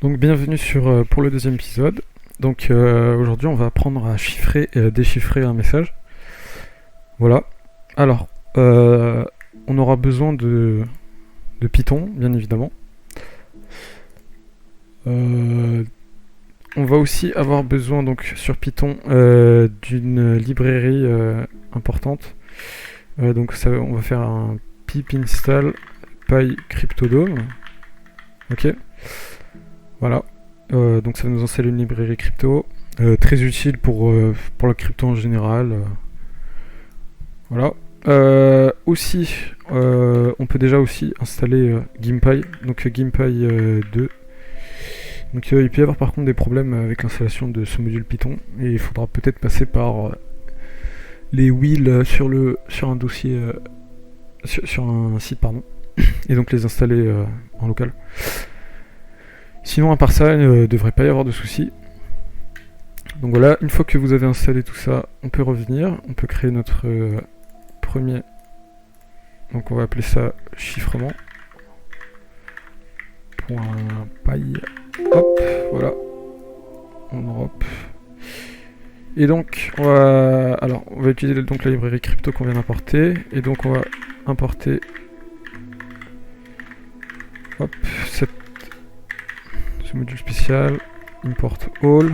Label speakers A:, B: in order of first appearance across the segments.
A: Donc bienvenue pour le deuxième épisode. Donc aujourd'hui on va apprendre à chiffrer et à déchiffrer un message. Voilà. Alors on aura besoin de Python bien évidemment. On va aussi avoir besoin donc sur Python d'une librairie importante. Donc on va faire un pip install pycryptodome. Ok. Voilà. Donc ça va nous installer une librairie crypto, très utile pour la crypto en général. Voilà. Aussi, on peut déjà aussi installer GimPy, donc GimPy 2. Donc il peut y avoir par contre des problèmes avec l'installation de ce module Python, et il faudra peut-être passer par les wheels sur un dossier, sur un site, pardon, et donc les installer en local. Sinon, à part ça, il ne devrait pas y avoir de soucis. Donc voilà, une fois que vous avez installé tout ça, on peut revenir, on peut créer notre premier. Donc on va appeler ça chiffrement. .py. Hop, voilà. On drop. Et donc, on va utiliser donc la librairie crypto qu'on vient d'importer. Et donc on va importer ce module spécial. Import all.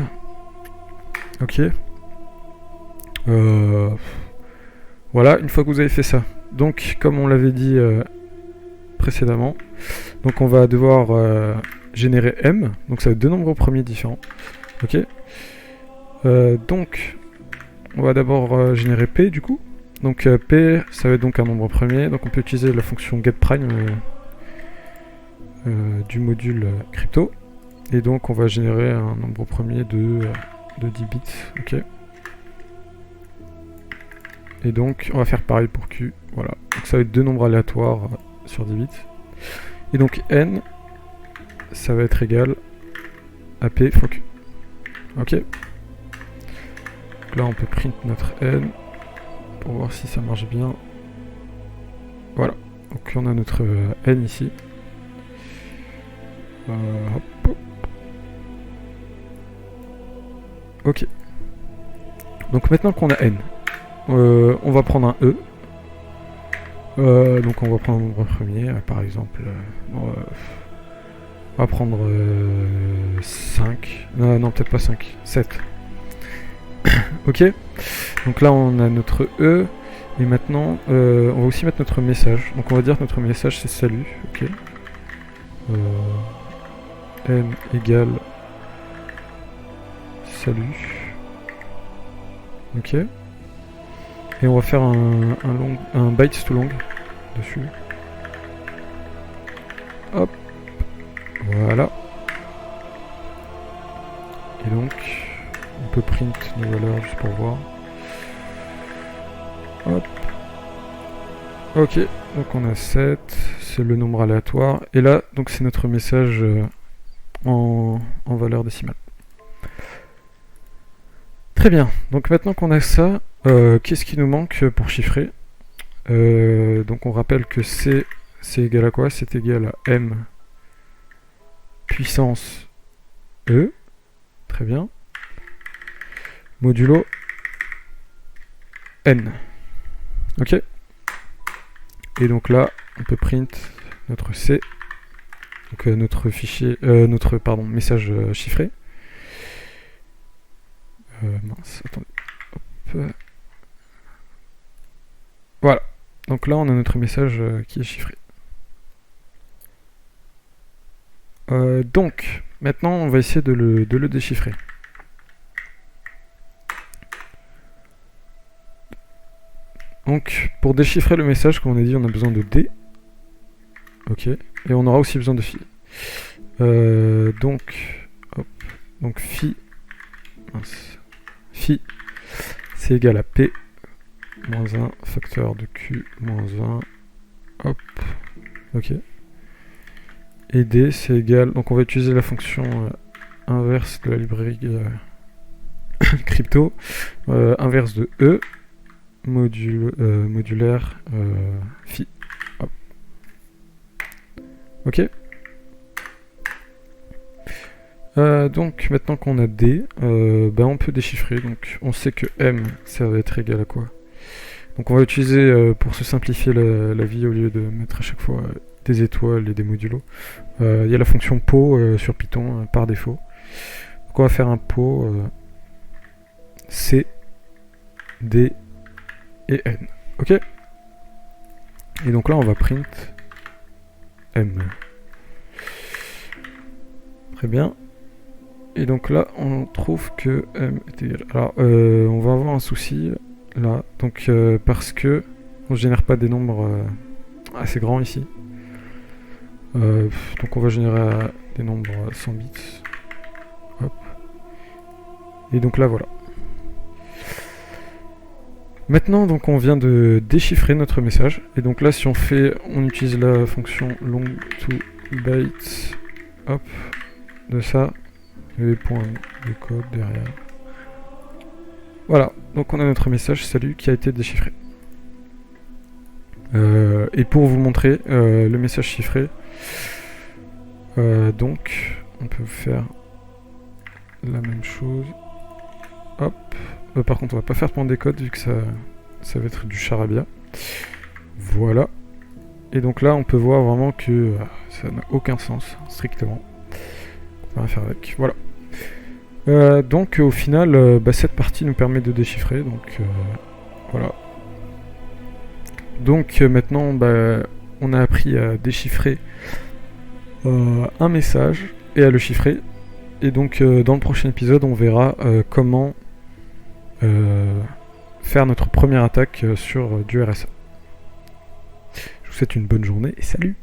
A: Ok. Voilà, une fois que vous avez fait ça. Donc, comme on l'avait dit précédemment, donc on va devoir générer M. Donc ça va être deux nombres premiers différents. Ok. Donc, on va d'abord générer P du coup. Donc P, ça va être donc un nombre premier. Donc on peut utiliser la fonction getPrime du module crypto. Et donc on va générer un nombre premier de 10 bits. Ok. Et donc on va faire pareil pour Q. Voilà. Donc ça va être deux nombres aléatoires sur 10 bits. Et donc N, ça va être égal à P fois Q. Ok. Donc là on peut print notre N pour voir si ça marche bien. Voilà. Donc on a notre N ici. Hop. Ok. Donc maintenant qu'on a N, on va prendre un E. Donc on va prendre un nombre premier, par exemple. On va prendre 5. Non, peut-être pas 5. 7. Ok. Donc là on a notre E. Et maintenant on va aussi mettre notre message. Donc on va dire que notre message c'est salut. Ok. N égale salut. Ok. Et on va faire un byte to long dessus. Hop. Voilà. Et donc, on peut print nos valeurs juste pour voir. Hop. Ok. Donc on a 7. C'est le nombre aléatoire. Et là, donc c'est notre message en valeur décimale. Très bien. Donc maintenant qu'on a ça, qu'est-ce qui nous manque pour chiffrer? Donc on rappelle que C, c'est égal à quoi? C'est égal à M puissance E. Très bien. Modulo N. Ok. Et donc là, on peut print notre C. Donc notre fichier, message chiffré. Mince, attendez. Hop. Voilà. Donc là, on a notre message qui est chiffré. Donc, maintenant, on va essayer de le déchiffrer. Donc, pour déchiffrer le message, comme on a dit, on a besoin de D. Ok. Et on aura aussi besoin de phi. Donc, phi. Mince. Phi, c'est égal à P moins 1 facteur de Q moins 1. Hop. Ok. Et D, c'est égal. Donc on va utiliser la fonction inverse de la librairie crypto. Inverse de E. Modulaire phi. Hop. Ok. Donc maintenant qu'on a D, on peut déchiffrer. Donc on sait que M, ça va être égal à quoi? Donc on va utiliser, pour se simplifier la vie, au lieu de mettre à chaque fois des étoiles et des modulos, il y a la fonction po sur Python par défaut. Donc on va faire un po C, D et N. Ok. Et donc là on va print M. Très bien. Et donc là on trouve que M est égal. Alors on va avoir un souci là. Donc parce que on ne génère pas des nombres assez grands ici. Donc on va générer des nombres 100 bits. Hop. Et donc là voilà. Maintenant donc on vient de déchiffrer notre message. Et donc là si on utilise la fonction long to bytes, hop, de ça, et les points de code derrière. Voilà, donc on a notre message salut qui a été déchiffré. Et pour vous montrer le message chiffré, donc on peut faire la même chose. Hop. Par contre on va pas faire de point de décode vu que ça va être du charabia. Voilà. Et donc là on peut voir vraiment que ça n'a aucun sens, strictement. On va faire avec. Voilà. Donc au final, cette partie nous permet de déchiffrer. Donc voilà. Donc maintenant, on a appris à déchiffrer un message et à le chiffrer. Et donc dans le prochain épisode, on verra comment faire notre première attaque sur du RSA. Je vous souhaite une bonne journée et salut!